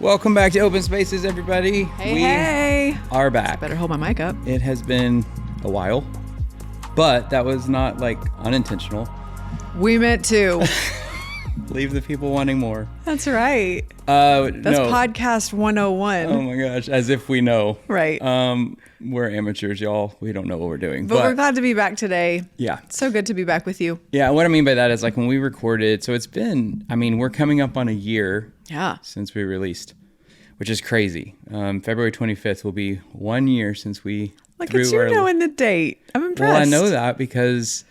Welcome back to Open Spaces, everybody. Hey, we are back. Better hold my mic up. It has been a while, but that was not like unintentional. We meant to. Leave the people wanting more. That's right. That's podcast 101. Oh my gosh, as if we know. Right. We're amateurs, y'all. We don't know what we're doing. But we're glad to be back today. Yeah. It's so good to be back with you. Yeah, what I mean by that is like when we recorded, so it's been, we're coming up on a year since we released, which is crazy. February 25th will be 1 year since we It's you knowing the date. I'm impressed. Well, I know that because...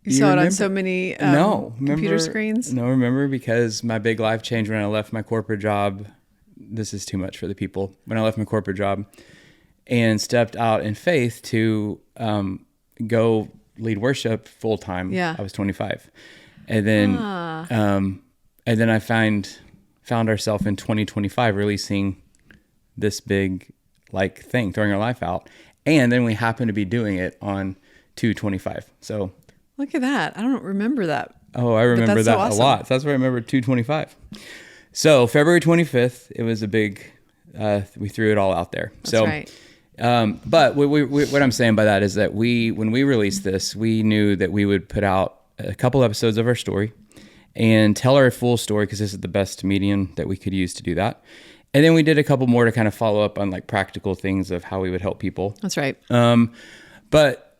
You saw it on so many computer screens? No, remember, because my big life changed when I left my corporate job. This is too much for the people. When I left my corporate job and stepped out in faith to go lead worship full time. Yeah. I was 25. And then I found ourselves in 2025 releasing this big thing, throwing our life out. And then we happened to be doing it on 2/25. So look at that. I don't remember that. Oh, I remember that a lot. That's where I remember 2/25. So February 25th, it was a big, we threw it all out there. That's right. But what I'm saying by that is that when we released this, we knew that we would put out a couple episodes of our story and tell our full story, because this is the best medium that we could use to do that. And then we did a couple more to kind of follow up on practical things of how we would help people. That's right. But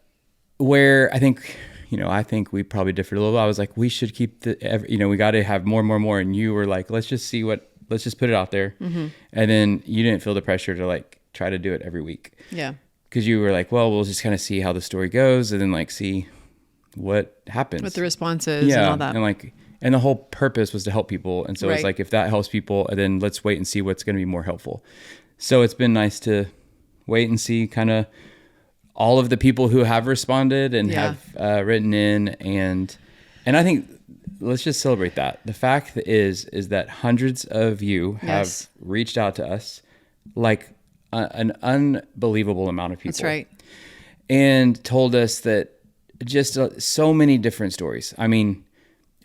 where I think we probably differed a little bit. I was like, we should keep we got to have more. And you were like, let's just put it out there. Mm-hmm. And then you didn't feel the pressure to try to do it every week. Yeah. Because you were like, well, we'll just kind of see how the story goes and then see what happens. What the response is and all that. And the whole purpose was to help people. And so right. It's like, if that helps people, then let's wait and see what's going to be more helpful. So it's been nice to wait and see kind of all of the people who have responded and have written in, and I think let's just celebrate that. The fact is that hundreds of you have reached out to us, an unbelievable amount of people. That's right. And told us that just so many different stories.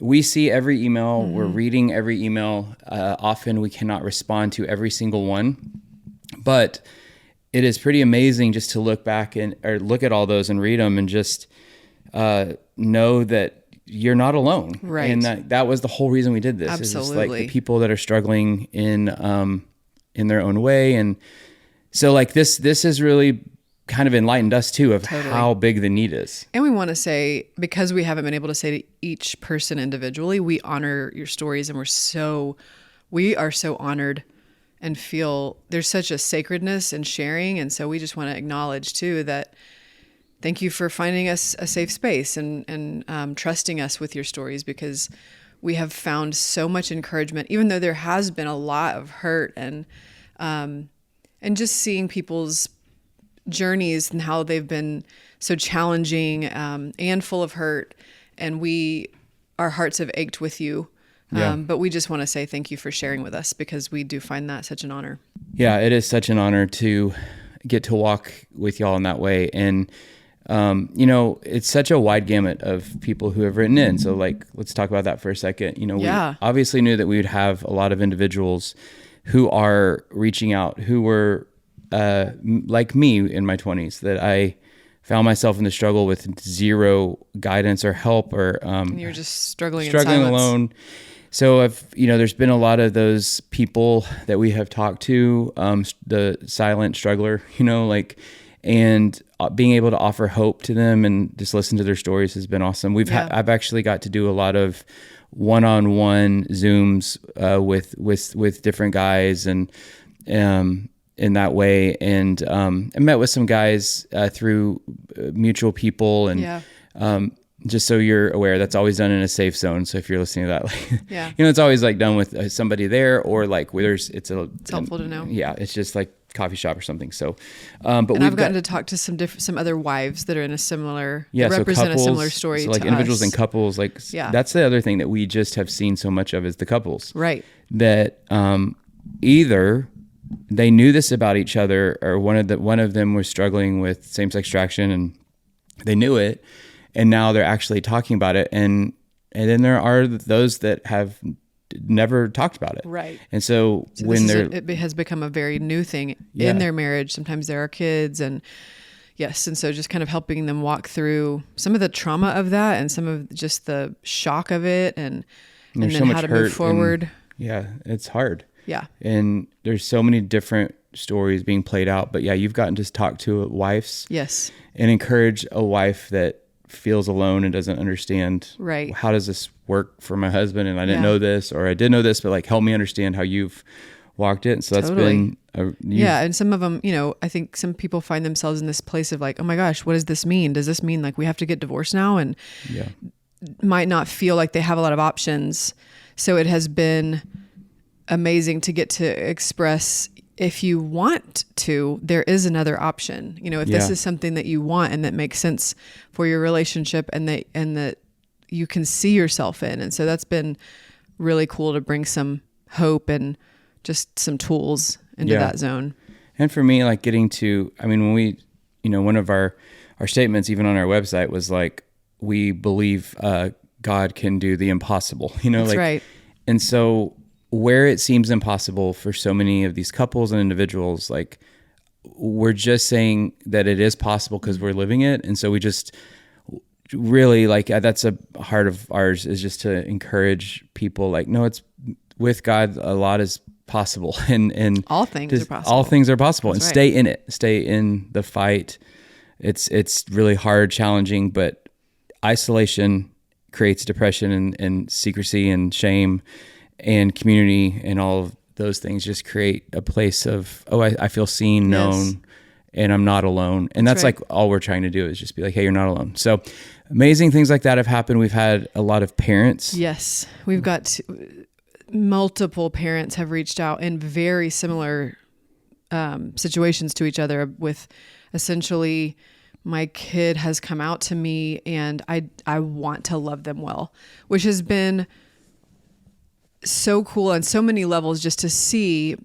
We see every email, we're reading every email. Often we cannot respond to every single one, but it is pretty amazing just to look back or look at all those and read them and just know that you're not alone. Right. And that was the whole reason we did this. Absolutely. It's just the people that are struggling in their own way. And so this has really kind of enlightened us too of how big the need is. And we want to say, because we haven't been able to say to each person individually, we honor your stories, and we are so honored and feel there's such a sacredness in sharing. And so we just want to acknowledge too that thank you for finding us a safe space and trusting us with your stories, because we have found so much encouragement, even though there has been a lot of hurt and just seeing people's journeys and how they've been so challenging and full of hurt. And our hearts have ached with you. But we just want to say thank you for sharing with us, because we do find that such an honor. Yeah, it is such an honor to get to walk with y'all in that way. And, it's such a wide gamut of people who have written in. So let's talk about that for a second. We obviously knew that we would have a lot of individuals who are reaching out, who were like me in my 20s, that I found myself in the struggle with zero guidance or help, or you're just struggling alone. So there's been a lot of those people that we have talked to, the silent struggler, and being able to offer hope to them and just listen to their stories has been awesome. I've actually got to do a lot of one-on-one Zooms with different guys and in that way, and I met with some guys through mutual people, and just so you're aware, that's always done in a safe zone. So if you're listening to that, it's always done with somebody there, or where it's helpful to know. Yeah, it's just coffee shop or something. So, but I've gotten to talk to some other wives that are in a similar, represent couples, a similar story. So to individuals us. and couples, that's the other thing that we just have seen so much of is the couples, right? That either they knew this about each other, or one of them was struggling with same-sex attraction and they knew it, and now they're actually talking about it. And then there are those that have never talked about it. Right. And so when it has become a very new thing in their marriage. Sometimes there are kids and yes. And so just kind of helping them walk through some of the trauma of that and some of just the shock of it and then so much how to hurt move forward. It's hard. Yeah. And there's so many different stories being played out, but you've gotten to talk to wives. Yes. And encourage a wife that feels alone and doesn't understand, right, how does this work for my husband? And I didn't know this, or I did know this, but like, help me understand how you've walked it. And so that's been, and some of them, I think some people find themselves in this place of like, oh my gosh, what does this mean? Does this mean like we have to get divorced now? And might not feel like they have a lot of options. So it has been amazing to get to express, if you want to, there is another option. If this is something that you want and that makes sense for your relationship and that you can see yourself in. And so that's been really cool to bring some hope and just some tools into that zone. And for me, like getting to, when we, one of our statements even on our website was like, we believe God can do the impossible, That's right. And so where it seems impossible for so many of these couples and individuals, like we're just saying that it is possible because we're living it. And so we just really like, that's a heart of ours, is just to encourage people like, no, it's with God, a lot is possible. And all things are possible. All things are possible. That's and right. Stay in it, stay in the fight. It's really hard, challenging, but isolation creates depression and secrecy and shame. And community and all of those things just create a place of, I feel seen, known, and I'm not alone. And that's right. Like all we're trying to do is just be like, hey, you're not alone. So amazing things like that have happened. We've had a lot of parents. Yes. We've got multiple parents have reached out in very similar situations to each other with essentially, my kid has come out to me and I want to love them well, which has been so cool on so many levels, just to see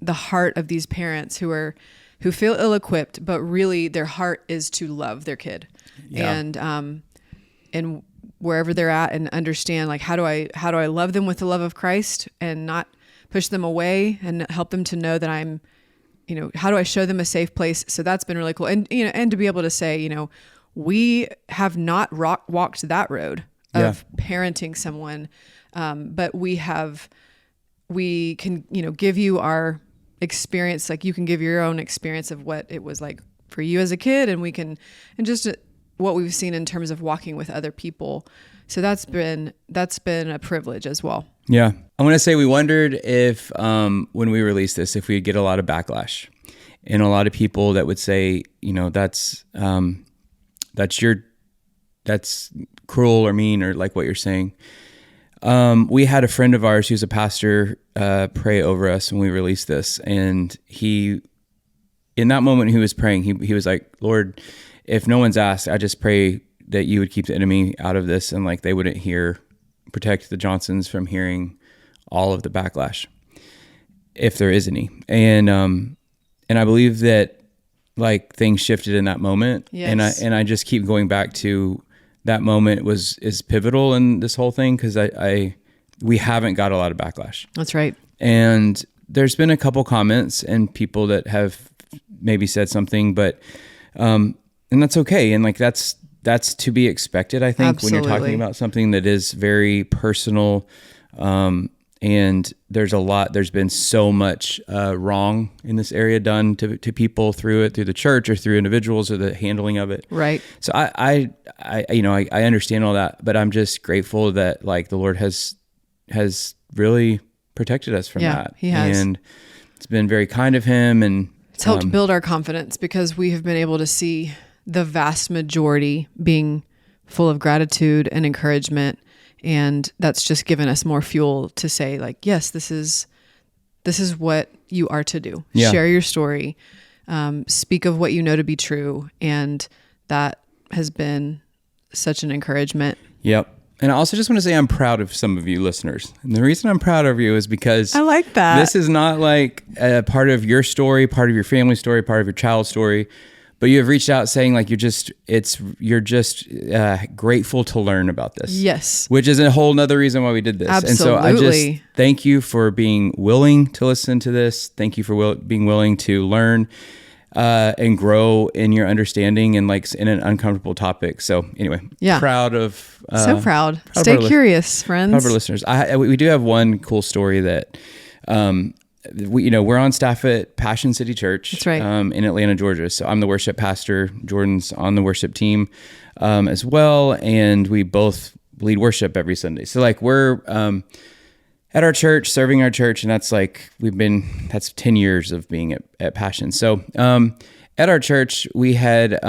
the heart of these parents who feel ill-equipped, but really their heart is to love their kid and wherever they're at, and understand like, how do I love them with the love of Christ and not push them away, and help them to know that I'm, how do I show them a safe place? So that's been really cool. And, and to be able to say, we have not walked that road of parenting someone. But we can, give you our experience. Like you can give your own experience of what it was like for you as a kid, and just what we've seen in terms of walking with other people. So that's been a privilege as well. Yeah. I want to say we wondered if, when we released this, if we'd get a lot of backlash, and a lot of people that would say, that's cruel or mean, or like what you're saying. We had a friend of ours who's a pastor pray over us when we released this, and he, in that moment he was praying, he was like, Lord, if no one's asked, I just pray that you would keep the enemy out of this, and like they wouldn't protect the Johnsons from hearing all of the backlash, if there is any. And I believe that like things shifted in that moment. Yes. And I just keep going back to that moment is pivotal in this whole thing, because we haven't got a lot of backlash. That's right. And there's been a couple comments and people that have maybe said something, but and that's okay. And like that's to be expected, I think. Absolutely. When you're talking about something that is very personal. And there's been so much wrong in this area done to people through the church or through individuals or the handling of it. Right. So I understand all that, but I'm just grateful that like the Lord has really protected us from that. He has. And it's been very kind of him, and it's helped build our confidence, because we have been able to see the vast majority being full of gratitude and encouragement. And that's just given us more fuel to say like, yes, this is what you are to do. Yeah. Share your story, speak of what you know to be true. And that has been such an encouragement. Yep. And I also just want to say I'm proud of some of you listeners. And the reason I'm proud of you is because I like that. This is not like a part of your story, part of your family story, part of your child's story, but you have reached out saying like you're just grateful to learn about this. Yes. Which is a whole nother reason why we did this. Absolutely. And so I just thank you for being willing to listen to this. Thank you for being willing to learn and grow in your understanding and like in an uncomfortable topic. So anyway, proud of so proud. Stay curious, friends. Proud of our listeners. We do have one cool story that we're on staff at Passion City Church. That's right. In Atlanta, Georgia. So I'm the worship pastor. Jordan's on the worship team as well, and we both lead worship every Sunday. So like we're at our church, serving our church, and that's like that's 10 years of being at Passion. So at our church, we had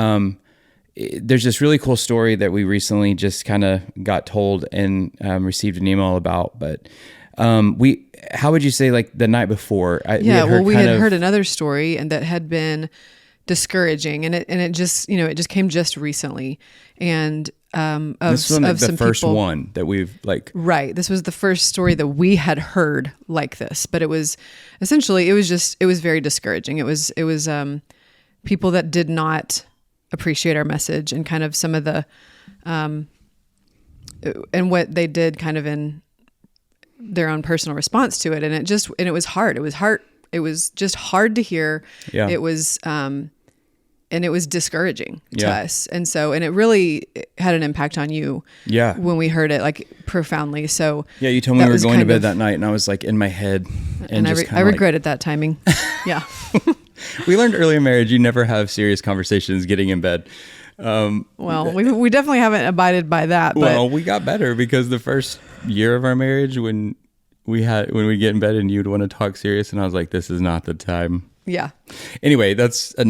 there's this really cool story that we recently just kind of got told and received an email about, but how would you say like the night before? We had heard another story and that had been discouraging, and it just came just recently, and this was the first one that we've like. Right, this was the first story that we had heard like this, but it was essentially it was very discouraging. It was people that did not appreciate our message and kind of some of the and what they did kind of in their own personal response to it. And it was hard. It was just hard to hear. Yeah. It was, and it was discouraging to us. And it really had an impact on you. Yeah. When we heard it, like profoundly. So yeah, you told me we were going to bed that night and I was like in my head and I regretted that timing. Yeah. We learned early in marriage, you never have serious conversations getting in bed. Well, we definitely haven't abided by that. Well, we got better because the first year of our marriage, when we get in bed and you'd want to talk serious, and I was like, this is not the time. Yeah. Anyway, that's a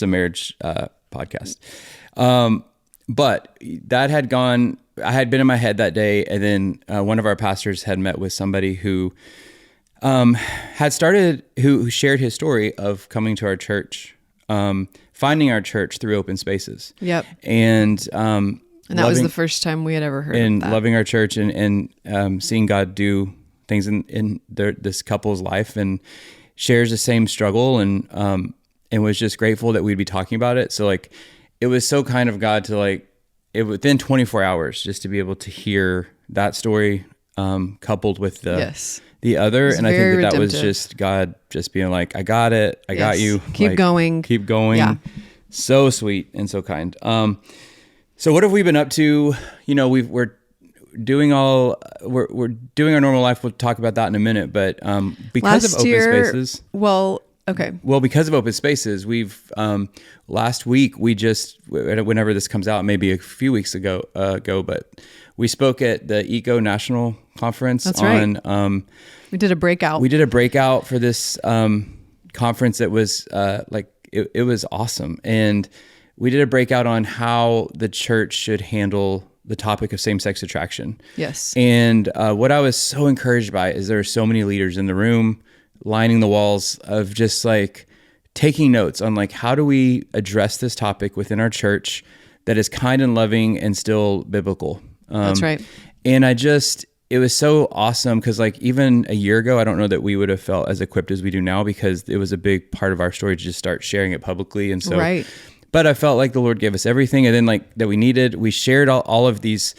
marriage podcast. But that had gone. I had been in my head that day, and then one of our pastors had met with somebody who who shared his story of coming to our church. Finding our church through open spaces. Yep. And that was the first time we had ever heard of that. Loving our church and seeing God do things in this couple's life, and shares the same struggle, and was just grateful that we'd be talking about it. So like, it was so kind of God to like, within 24 hours, just to be able to hear that story coupled with the other. And I think that was just God just being like, I got it. I got you. Keep going. Yeah. So sweet and so kind. So what have we been up to? We're doing our normal life. We'll talk about that in a minute, but because of open spaces. Well, okay. Well, because of open spaces, we've last week whenever this comes out, maybe a few weeks ago, but we spoke at the Eco National Conference. That's right. We did a breakout. We did a breakout for this conference that was it was awesome. And we did a breakout on how the church should handle the topic of same-sex attraction. Yes. And what I was so encouraged by is there are so many leaders in the room lining the walls of just like taking notes on like, how do we address this topic within our church that is kind and loving and still biblical. That's right. And it was so awesome because like even a year ago, I don't know that we would have felt as equipped as we do now, because it was a big part of our story to just start sharing it publicly. And so, right. But I felt like the Lord gave us everything, and then like that we needed. We shared all of these,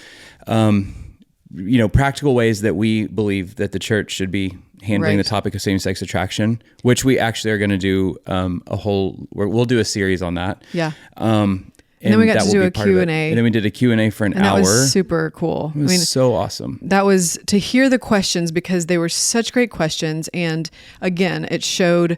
practical ways that we believe that the church should be handling the topic of same-sex attraction, which we actually are going to do we'll do a series on that. Yeah. And then we got to do a Q&A. And then we did a Q&A for an hour. That was super cool. It was so awesome. That was to hear the questions, because they were such great questions. And again, it showed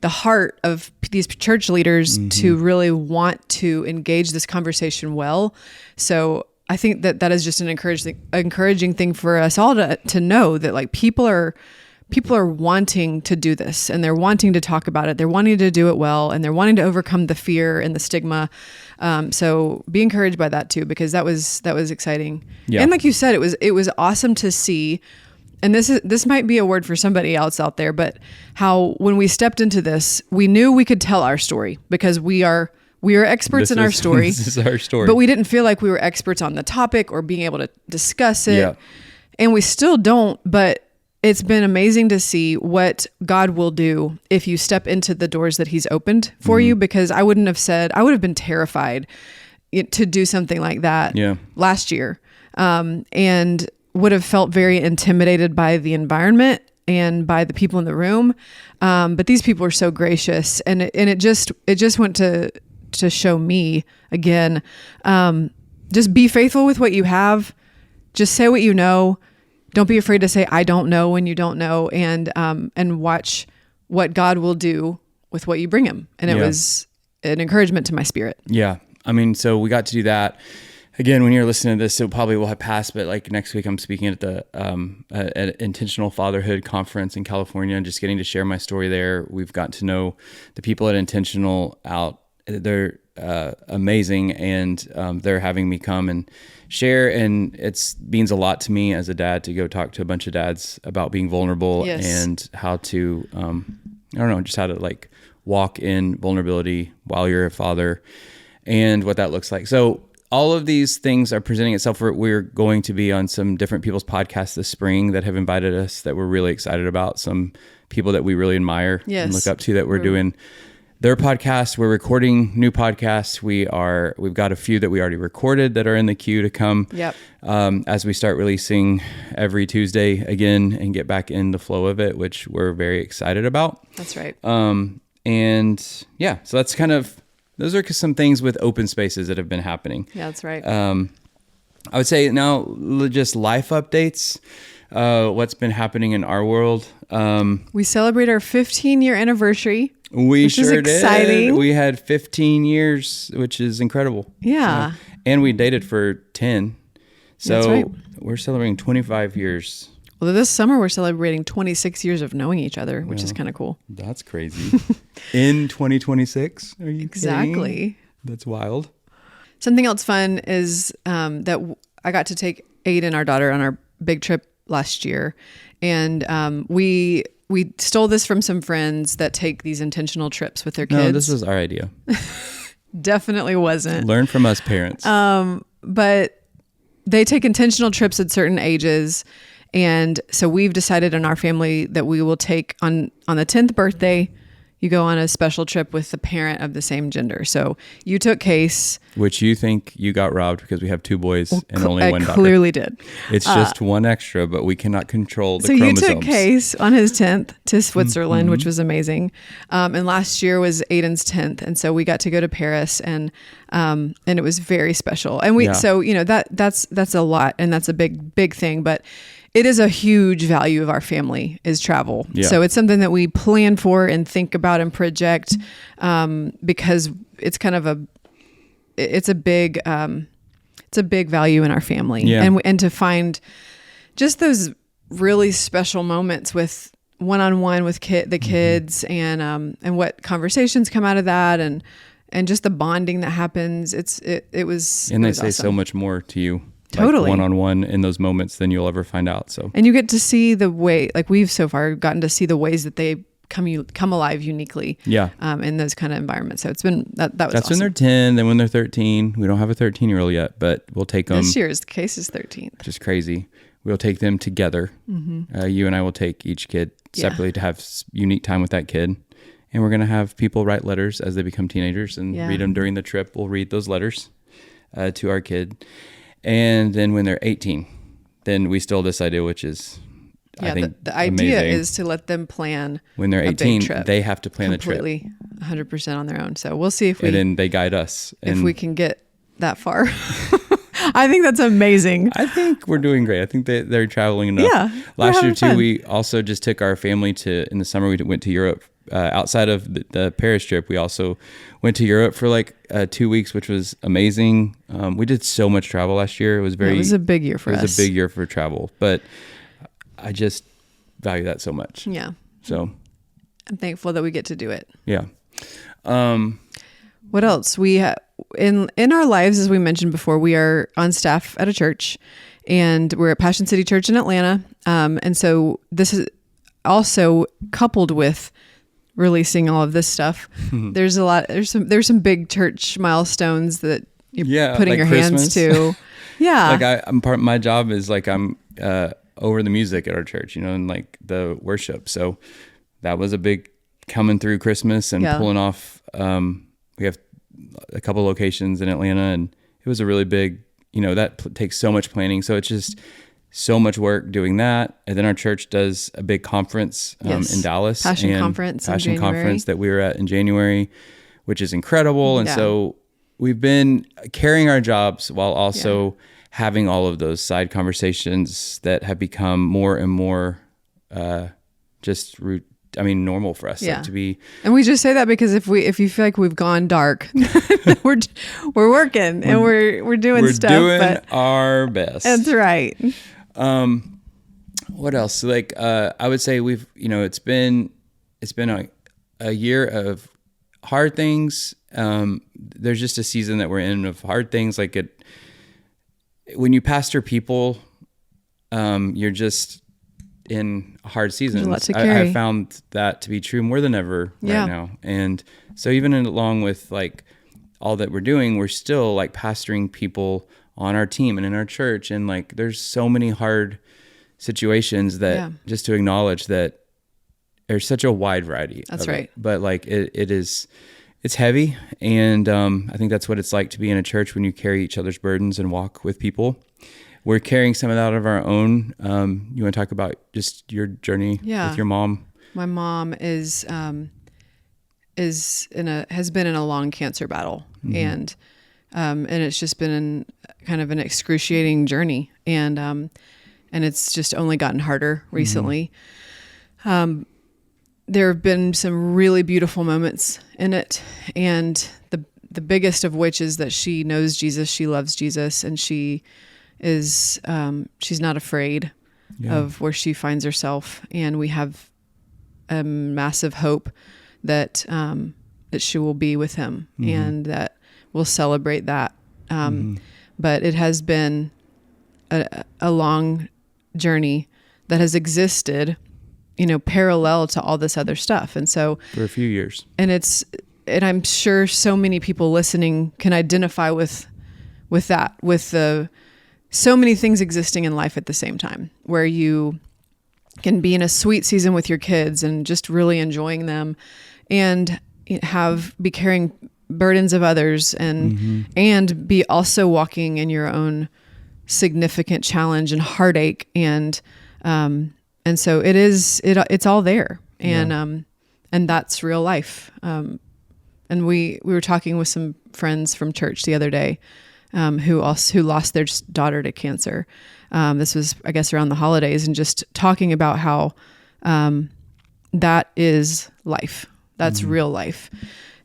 the heart of these church leaders to really want to engage this conversation well. So I think that is just an encouraging thing for us all to know that like people are wanting to do this, and they're wanting to talk about it. They're wanting to do it well, and they're wanting to overcome the fear and the stigma. So be encouraged by that too, because that was exciting. Yeah. And like you said, it was awesome to see. And this might be a word for somebody else out there, but how when we stepped into this, we knew we could tell our story, because we are experts in our story. This is our story. But we didn't feel like we were experts on the topic or being able to discuss it. Yeah. And we still don't, but it's been amazing to see what God will do if you step into the doors that he's opened for you, because I would have been terrified to do something like that last year. And would have felt very intimidated by the environment and by the people in the room. But these people are so gracious, and it just went to show me again, just be faithful with what you have. Just say what you know. Don't be afraid to say, I don't know, when you don't know, and watch what God will do with what you bring him. And it was an encouragement to my spirit. Yeah. I mean, so we got to do that. Again, when you're listening to this, it probably will have passed, but like next week I'm speaking at the at Intentional Fatherhood Conference in California, and just getting to share my story there. We've gotten to know the people at Intentional out. They're amazing, and they're having me come and share, and it means a lot to me as a dad to go talk to a bunch of dads about being vulnerable and how to, just how to like walk in vulnerability while you're a father and what that looks like. So all of these things are presenting itself. We're going to be on some different people's podcasts this spring that have invited us that we're really excited about. Some people that we really admire and look up to that we're doing their podcasts. We're recording new podcasts. We've got a few that we already recorded that are in the queue to come. Yep. As we start releasing every Tuesday again and get back in the flow of it, which we're very excited about. That's right. So that's kind of, those are some things with open spaces that have been happening. Yeah, that's right. I would say now just life updates. What's been happening in our world. We celebrate our 15-year anniversary. Which is exciting. Did. We had 15 years, which is incredible. Yeah. And we dated for 10. So that's right. We're celebrating 25 years. Well, this summer we're celebrating 26 years of knowing each other, which is kind of cool. That's crazy. In 2026? Are you Exactly. kidding? That's wild. Something else fun is that I got to take Aiden, our daughter, on our big trip last year. And we stole this from some friends that take these intentional trips with their kids. No, this was our idea. Definitely wasn't. Learn from us parents. But they take intentional trips at certain ages. And so we've decided in our family that we will take on the 10th birthday, you go on a special trip with the parent of the same gender. So you took Case. Which you think you got robbed because we have two boys and only one daughter. I clearly did. It's just one extra, but we cannot control the chromosomes. So you took Case on his 10th to Switzerland, which was amazing. And last year was Aiden's 10th. And so we got to go to Paris, and it was very special. And so, that's a lot, and that's a big thing, but it is a huge value of our family is travel. Yeah. So it's something that we plan for and think about and project, because it's kind of it's a big value in our family. Yeah. And to find just those really special moments with one-on-one with the kids, and what conversations come out of that, and just the bonding that happens. It was say awesome. So much more to you. Totally. Like one-on-one in those moments than you'll ever find out. So, and you get to see the way, like we've so far gotten to see the ways that they come alive uniquely. Yeah. In those kind of environments. So it's been, that was That's awesome. when they're 10, then when they're 13. We don't have a 13-year-old yet, but we'll take them. This year's Case is 13. Which is crazy. We'll take them together. Mm-hmm. You and I will take each kid separately to have unique time with that kid. And we're going to have people write letters as they become teenagers and read them during the trip. We'll read those letters to our kid. And then when they're 18, then we still this idea, which is, I think, the idea amazing. Is to let them plan. When they're 18, they have to plan the trip. Completely, 100% on their own. So we'll see if and then they guide us. If we can get that far. I think that's amazing. I think we're doing great. I think they're traveling enough. Yeah. Last year, too, we also just took our family in the summer, we went to Europe. Outside of the Paris trip, we also went to Europe for 2 weeks, which was amazing. We did so much travel last year. It was a big year for us. It was a big year for travel, but I just value that so much. Yeah. So I'm thankful that we get to do it. Yeah. What else? We in our lives, as we mentioned before, we are on staff at a church, and we're at Passion City Church in Atlanta. And so this is also coupled with releasing all of this stuff. There's some big church milestones that you're putting your Christmas. hands to. Yeah. I'm part, my job is I'm over the music at our church, and like the worship. So that was a big coming through Christmas and pulling off. We have a couple locations in Atlanta, and it was a really big, that takes so much planning. So it's just so much work doing that. And then our church does a big conference in Dallas. Passion conference that we were at in January, which is incredible. And so we've been carrying our jobs while also having all of those side conversations that have become more and more normal for us like, to be. And we just say that because if you feel like we've gone dark, we're working and we're doing stuff. We're doing our best. That's right. What else? Like, I would say we've, it's been a year of hard things. There's just a season that we're in of hard things. Like when you pastor people, you're just in a hard season. I found that to be true more than ever right now. And so even along with like all that we're doing, we're still like pastoring people on our team and in our church. And like, there's so many hard situations that just to acknowledge that there's such a wide variety. That's right. But like it's heavy. And I think that's what it's like to be in a church when you carry each other's burdens and walk with people. We're carrying some of that out of our own. You want to talk about just your journey with your mom? My mom has been in a long cancer battle, and it's just been kind of an excruciating journey, and it's just only gotten harder recently. There have been some really beautiful moments in it, and the biggest of which is that she knows Jesus, she loves Jesus, and she's not afraid of where she finds herself. And we have a massive hope that she will be with him and that we'll celebrate that. But it has been a long journey that has existed, parallel to all this other stuff. And so for a few years, and I'm sure so many people listening can identify with that, with so many things existing in life at the same time, where you can be in a sweet season with your kids and just really enjoying them, and be carrying burdens of others, and be also walking in your own significant challenge and heartache. And so it's all there. And that's real life. And we were talking with some friends from church the other day, who lost their daughter to cancer. This was, I guess, around the holidays, and just talking about how that is life. That's real life.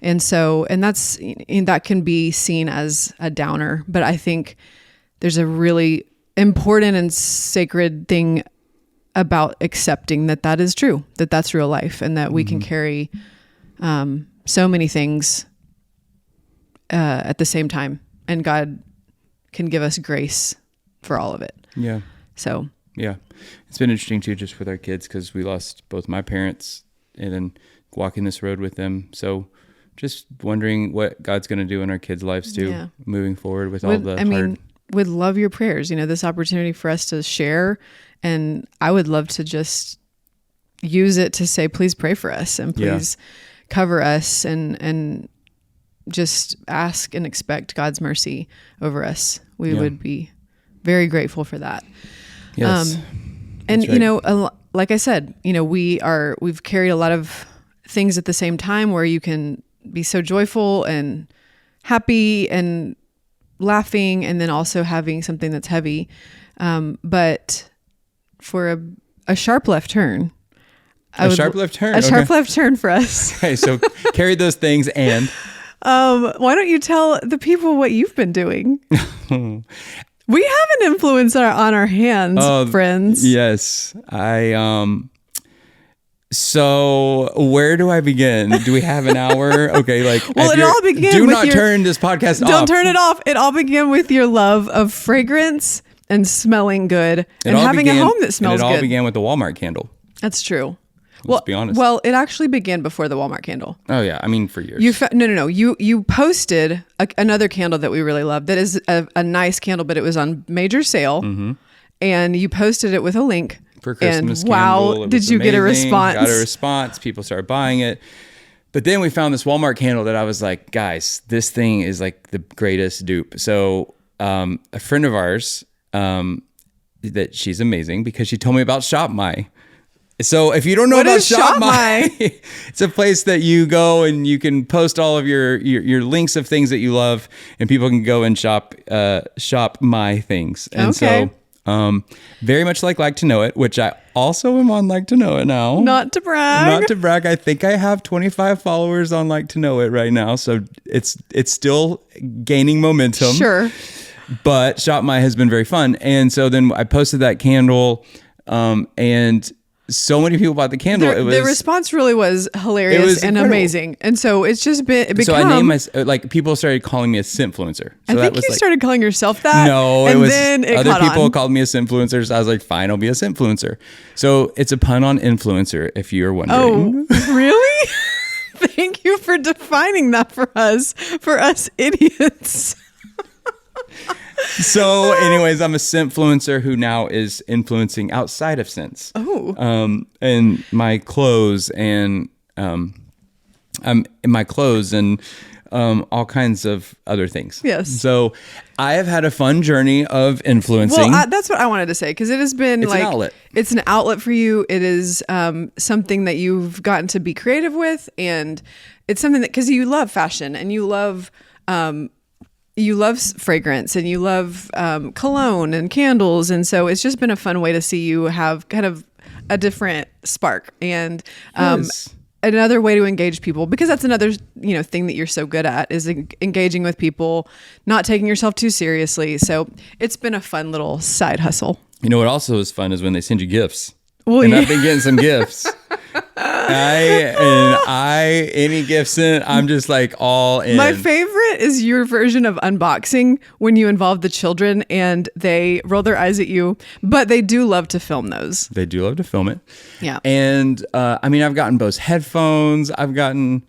And so, that can be seen as a downer, but I think there's a really important and sacred thing about accepting that is true, that's real life, and that we can carry so many things at the same time. And God can give us grace for all of it. Yeah. So. Yeah. It's been interesting too, just with our kids, because we lost both my parents and then walking this road with them. So just wondering what God's going to do in our kids' lives too, moving forward with all the hard. Would love your prayers, this opportunity for us to share. And I would love to just use it to say, please pray for us and please cover us, and just ask and expect God's mercy over us. We would be very grateful for that. Yes. And right. Like I said, we've carried a lot of things at the same time, where you can be so joyful and happy and laughing, and then also having something that's heavy. But for a sharp left turn, a sharp left turn for us. Okay. So carry those things. And why don't you tell the people what you've been doing? We have an influencer on our hands, friends. Yes. So where do I begin? Do we have an hour? Okay. Well, it all began do not turn this podcast off. Don't turn it off. It all began with your love of fragrance and smelling good and having a home that smells good. It all began with the Walmart candle. That's true. Let's be honest. Well, it actually began before the Walmart candle. Oh yeah, I mean for years. No. You posted another candle that we really love. That is a nice candle, but it was on major sale, and you posted it with a link. For Christmas and wow, candle. did you get a response? Got a response. People started buying it. But then we found this Walmart candle that I was like, guys, this thing is like the greatest dupe. So a friend of ours, that she's amazing because she told me about ShopMy. So if you don't know about ShopMy, it's a place that you go and you can post all of your links of things that you love, and people can go and shop my things. And so very much like to know it, which I also am on Like to Know It now. Not to brag. I think I have 25 followers on Like to Know It right now. So it's still gaining momentum. Sure. But ShopMy has been very fun. And so then I posted that candle, and so many people bought the candle. The response really was hilarious and amazing. And so it's just become... So I named people started calling me a Scentfluencer. So I think you started calling yourself that. No, and it was then it other people on. called me a Scentfluencer. So I was like, fine, I'll be a Scentfluencer. So it's a pun on influencer, if you're wondering. Oh, really? Thank you for defining that for us idiots. So anyways, I'm a Scentfluencer who now is influencing outside of scents. Oh. And my clothes and all kinds of other things. Yes. So I have had a fun journey of influencing. Well, that's what I wanted to say, because it has been an outlet. It's an outlet for you. It is something that you've gotten to be creative with, and it's something that, because you love fashion and you love fragrance and you love cologne and candles. And so it's just been a fun way to see you have kind of a different spark and another way to engage people, because that's another, thing that you're so good at is engaging with people, not taking yourself too seriously. So it's been a fun little side hustle. You know what also is fun is when they send you gifts. Well, and I've been getting some gifts. Any gift sent, I'm just like all in. My favorite is your version of unboxing when you involve the children and they roll their eyes at you, but they do love to film those. They do love to film it. Yeah. And I've gotten Bose headphones. I've gotten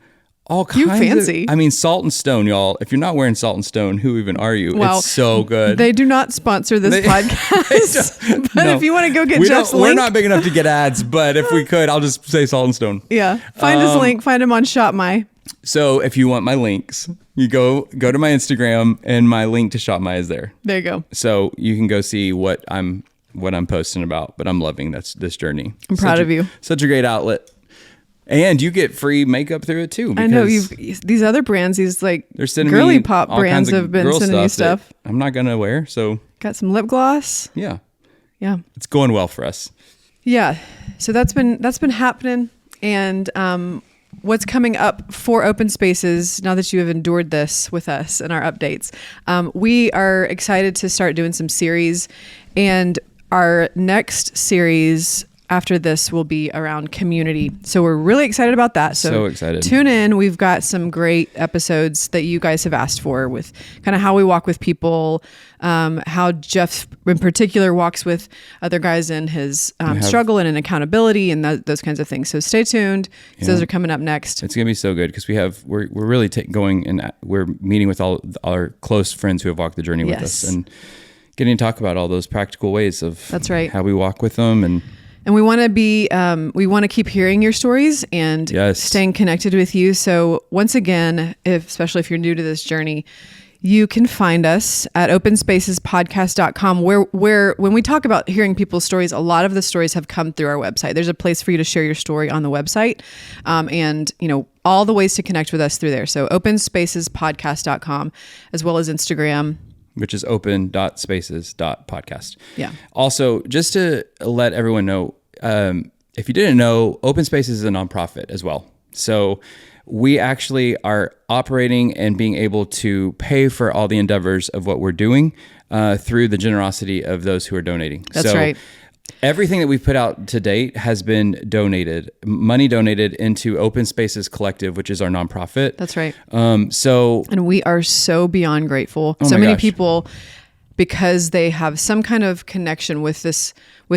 all kinds You fancy. Salt and Stone, y'all. If you're not wearing Salt and Stone, who even are you? Well, it's so good. They do not sponsor this podcast. But if you want to go get Jeff's link. We're not big enough to get ads, but if we could, I'll just say Salt and Stone. Yeah. Find his link. Find him on ShopMy. So if you want my links, you go to my Instagram, and my link to ShopMy is there. There you go. So you can go see what I'm posting about. But I'm loving this journey. I'm proud of you. Such a great outlet. And you get free makeup through it too. I know these other brands, these they're sending girly me pop all brands kinds of have been girl sending you stuff. I'm not gonna wear. So got some lip gloss. Yeah, it's going well for us. Yeah, so that's been happening. And what's coming up for Open Spaces now that you have endured this with us and our updates? We are excited to start doing some series, and our next series after this will be around community. So we're really excited about that. So excited. Tune in. We've got some great episodes that you guys have asked for with kind of how we walk with people, how Jeff in particular walks with other guys in his struggle and in accountability and those kinds of things. So stay tuned. Yeah. Those are coming up next. It's going to be so good because we're really going and we're meeting with all our close friends who have walked the journey with us and getting to talk about all those practical ways of how we walk with them. And we want to we want to keep hearing your stories and staying connected with you. So once again, especially if you're new to this journey, you can find us at openspacespodcast.com where when we talk about hearing people's stories, a lot of the stories have come through our website. There's a place for you to share your story on the website. And all the ways to connect with us through there. So openspacespodcast.com, as well as Instagram, which is open.spaces.podcast. Yeah. Also, just to let everyone know, if you didn't know, Open Spaces is a nonprofit as well. So we actually are operating and being able to pay for all the endeavors of what we're doing through the generosity of those who are donating. That's right. Everything that we've put out to date has been money donated into Open Spaces Collective, which is our nonprofit. That's right. And we are so beyond grateful. So many people, because they have some kind of connection with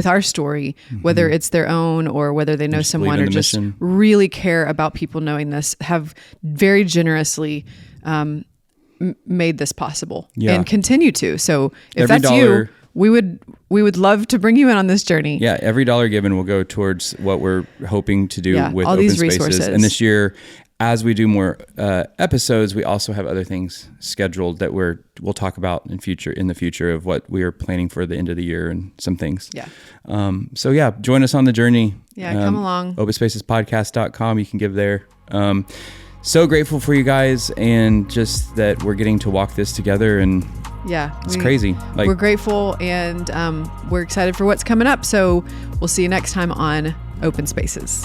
our story, whether it's their own or whether they know someone or just really care about people knowing this, have very generously made this possible and continue to. So if that's you, we would love to bring you in on this journey. Yeah, every dollar given will go towards what we're hoping to do with all Open these Spaces. resources. And this year, as we do more episodes, we also have other things scheduled that we'll talk about in the future of what we are planning for the end of the year and some things. Yeah. So yeah, join us on the journey. Yeah, come along. OpenSpacesPodcast.com. You can give there. So grateful for you guys, and just that we're getting to walk this together, and it's crazy. We're grateful, and we're excited for what's coming up. So we'll see you next time on Open Spaces.